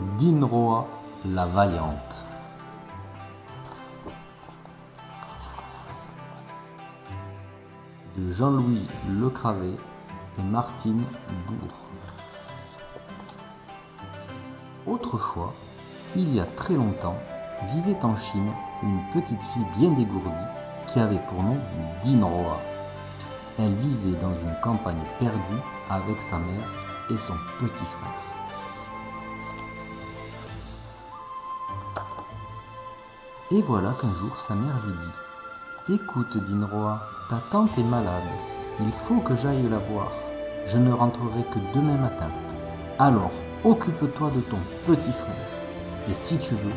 Dinroa la vaillante. De Jean-Louis Lecravet et Martine Bourg. Autrefois, il y a très longtemps, vivait en Chine une petite fille bien dégourdie qui avait pour nom Dinroa. Elle vivait dans une campagne perdue avec sa mère et son petit frère. Et voilà qu'un jour sa mère lui dit: « Écoute Dinroa, ta tante est malade, il faut que j'aille la voir. Je ne rentrerai que demain matin. Alors, occupe-toi de ton petit frère. Et si tu veux,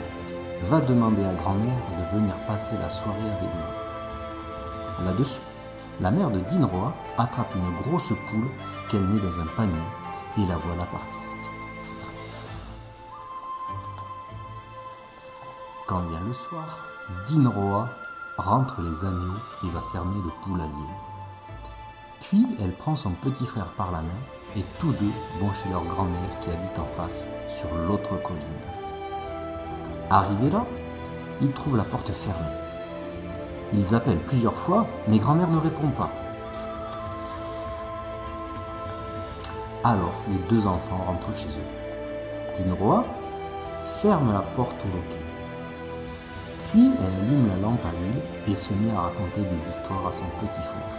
va demander à grand-mère de venir passer la soirée avec nous. » Là-dessus, la mère de Dinroa attrape une grosse poule qu'elle met dans un panier et la voilà partie. Quand vient le soir, Dinroa rentre les agneaux et va fermer le poulailler. Puis elle prend son petit frère par la main et tous deux vont chez leur grand-mère qui habite en face, sur l'autre colline. Arrivés là, ils trouvent la porte fermée. Ils appellent plusieurs fois, mais grand-mère ne répond pas. Alors les deux enfants rentrent chez eux. Dinroa ferme la porte au loquet. Puis elle allume la lampe à huile et se met à raconter des histoires à son petit frère.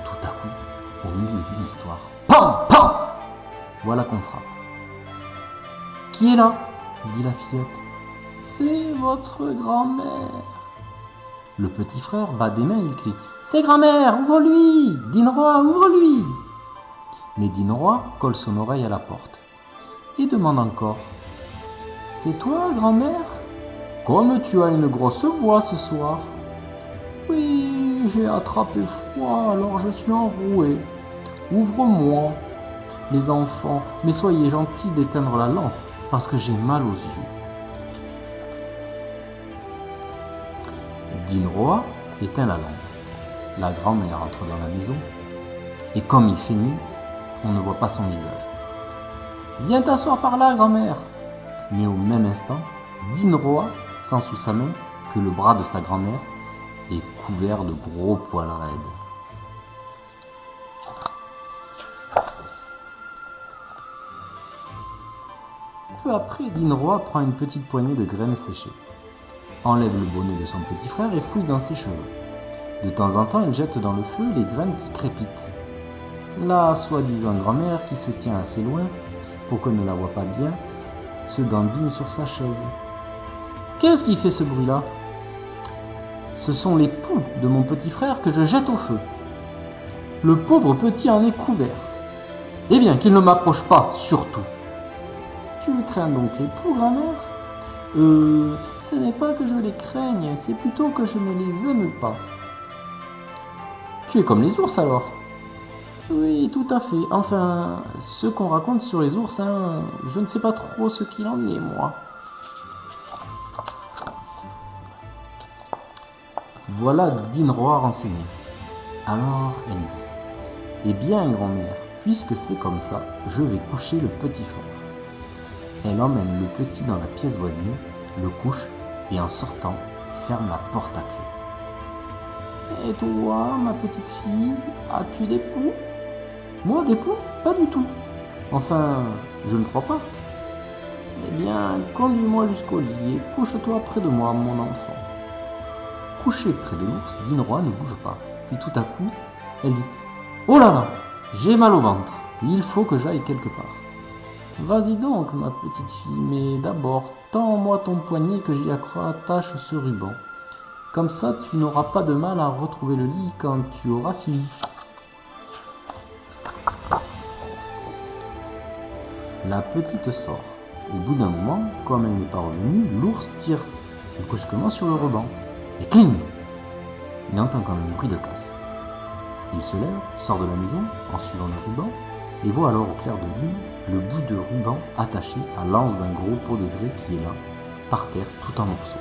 Tout à coup, au milieu d'une histoire, PAM PAM, voilà qu'on frappe. « Qui est là ?» dit la fillette. « C'est votre grand-mère. » Le petit frère bat des mains, il crie: « C'est grand-mère, ouvre-lui! Dinroa, ouvre-lui !» Mais Dinroa colle son oreille à la porte et demande encore: « C'est toi, grand-mère ? Comme tu as une grosse voix ce soir. »« Oui, j'ai attrapé froid, alors je suis enroué. Ouvre-moi, les enfants, mais soyez gentils d'éteindre la lampe, parce que j'ai mal aux yeux. » Dinroa éteint la lampe. La grand-mère entre dans la maison, et comme il fait nuit, on ne voit pas son visage. « Viens t'asseoir par là, grand-mère !» Mais au même instant, Dinroa sent sous sa main que le bras de sa grand-mère est couvert de gros poils raides. Peu après, Dinroa prend une petite poignée de graines séchées, enlève le bonnet de son petit frère et fouille dans ses cheveux. De temps en temps, il jette dans le feu les graines qui crépitent. La soi-disant grand-mère, qui se tient assez loin pour qu'on ne la voit pas bien, se dandine sur sa chaise. « Qu'est-ce qui fait ce bruit-là ? » ?»« Ce sont les poux de mon petit frère que je jette au feu. Le pauvre petit en est couvert. Eh bien, qu'il ne m'approche pas, surtout. »« Tu crains donc les poux, grand-mère ? » Ce n'est pas que je les craigne, c'est plutôt que je ne les aime pas. »« Tu es comme les ours alors ? » ?»« Oui, tout à fait. Enfin, ce qu'on raconte sur les ours, je ne sais pas trop ce qu'il en est, moi. » Voilà Dinroa renseigné. Alors elle dit: « Eh bien, grand-mère, puisque c'est comme ça, je vais coucher le petit frère. » Elle emmène le petit dans la pièce voisine, le couche et en sortant, ferme la porte à clé. « Et toi, ma petite fille, as-tu des poux ? » ?»« Moi, des poux ? Pas du tout. Enfin, je ne crois pas. »« Eh bien, conduis-moi jusqu'au lit et couche-toi près de moi, mon enfant. » Couchée près de l'ours, Dinroa ne bouge pas. Puis tout à coup, elle dit: « Oh là là, j'ai mal au ventre, il faut que j'aille quelque part. »« Vas-y donc, ma petite fille, mais d'abord, tends-moi ton poignet que j'y attache ce ruban. Comme ça, tu n'auras pas de mal à retrouver le lit quand tu auras fini. » La petite sort. Au bout d'un moment, comme elle n'est pas revenue, l'ours tire brusquement sur le ruban. Et cling! Il entend comme un bruit de casse. Il se lève, sort de la maison en suivant le ruban et voit alors au clair de lune le bout de ruban attaché à l'anse d'un gros pot de grès qui est là, par terre, tout en morceaux.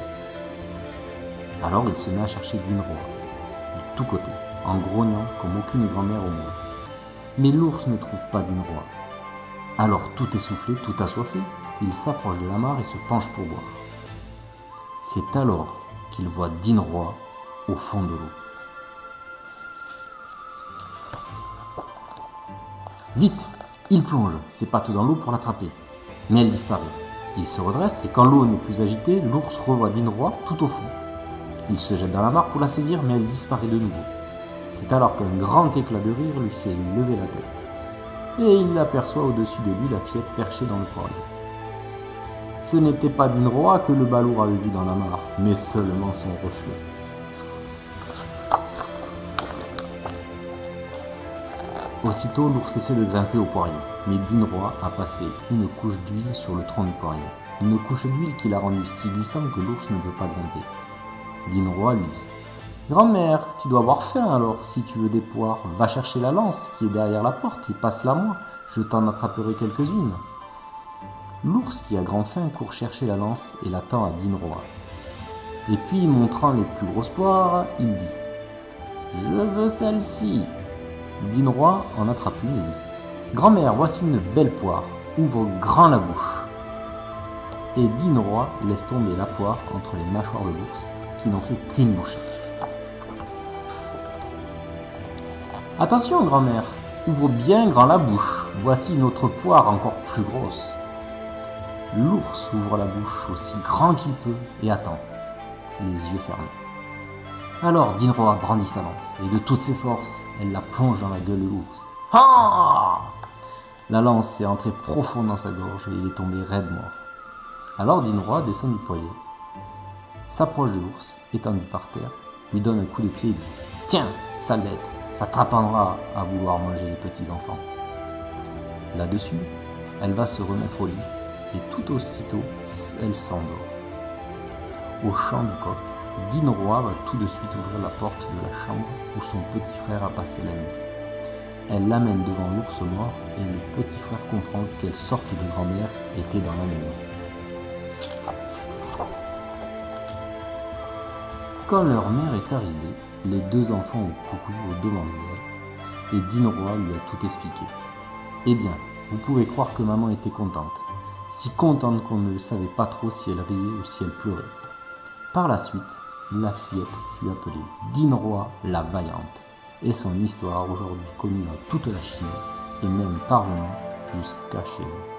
Alors il se met à chercher Dinroa, de tous côtés, en grognant comme aucune grand-mère au monde. Mais l'ours ne trouve pas Dinroa. Alors tout essoufflé, tout assoiffé, Il s'approche de la mare et se penche pour boire. C'est alors qu'il voit Dinroi au fond de l'eau. Vite, il plonge ses pattes dans l'eau pour l'attraper, mais elle disparaît. Il se redresse et quand l'eau n'est plus agitée, l'ours revoit Dinroi tout au fond. Il se jette dans la mare pour la saisir, mais elle disparaît de nouveau. C'est alors qu'un grand éclat de rire lui fait lever la tête. Et il aperçoit au-dessus de lui la fillette perchée dans le poirier. Ce n'était pas Dinroi que le balourd avait vu dans la mare, mais seulement son reflet. Aussitôt, l'ours essaie de grimper au poirier, mais Dinroi a passé une couche d'huile sur le tronc du poirier. Une couche d'huile qui l'a rendu si glissant que l'ours ne veut pas grimper. Dinroi lui dit « Grand-mère, tu dois avoir faim alors, si tu veux des poires, va chercher la lance qui est derrière la porte et passe-la moi, je t'en attraperai quelques-unes. » L'ours qui a grand faim court chercher la lance et la tend à Dinroi. Et puis, montrant les plus grosses poires, il dit « Je veux celle-ci !» Dinroi en attrape une et dit « Grand-mère, voici une belle poire, ouvre grand la bouche. » Et Dinroi laisse tomber la poire entre les mâchoires de l'ours, qui n'en fait qu'une bouchée. « Attention, grand-mère, ouvre bien grand la bouche, voici une autre poire encore plus grosse. » L'ours ouvre la bouche aussi grand qu'il peut et attend, les yeux fermés. Alors Dinroi brandit sa lance, et de toutes ses forces, elle la plonge dans la gueule de l'ours. Ah! La lance s'est entrée profond dans sa gorge et il est tombé raide mort. Alors Dinroi descend du poirier, s'approche de l'ours, étendu par terre, lui donne un coup de pied et dit « Tiens, sale bête, ça t'apprendra à vouloir manger les petits enfants. » Là-dessus, elle va se remettre au lit, et tout aussitôt, elle s'endort. Au chant du coq, Dinroi va tout de suite ouvrir la porte de la chambre où son petit frère a passé la nuit. Elle l'amène devant l'ours mort et le petit frère comprend quelle sorte de grand-mère était dans la maison. Quand leur mère est arrivée, les deux enfants ont couru au-devant d'elle et Dinroi lui a tout expliqué. Eh bien, vous pouvez croire que maman était contente, si contente qu'on ne savait pas trop si elle riait ou si elle pleurait. Par la suite, la fillette fut appelée Dinroi la Vaillante, et son histoire aujourd'hui connue dans toute la Chine et même parvenue jusqu'à chez nous.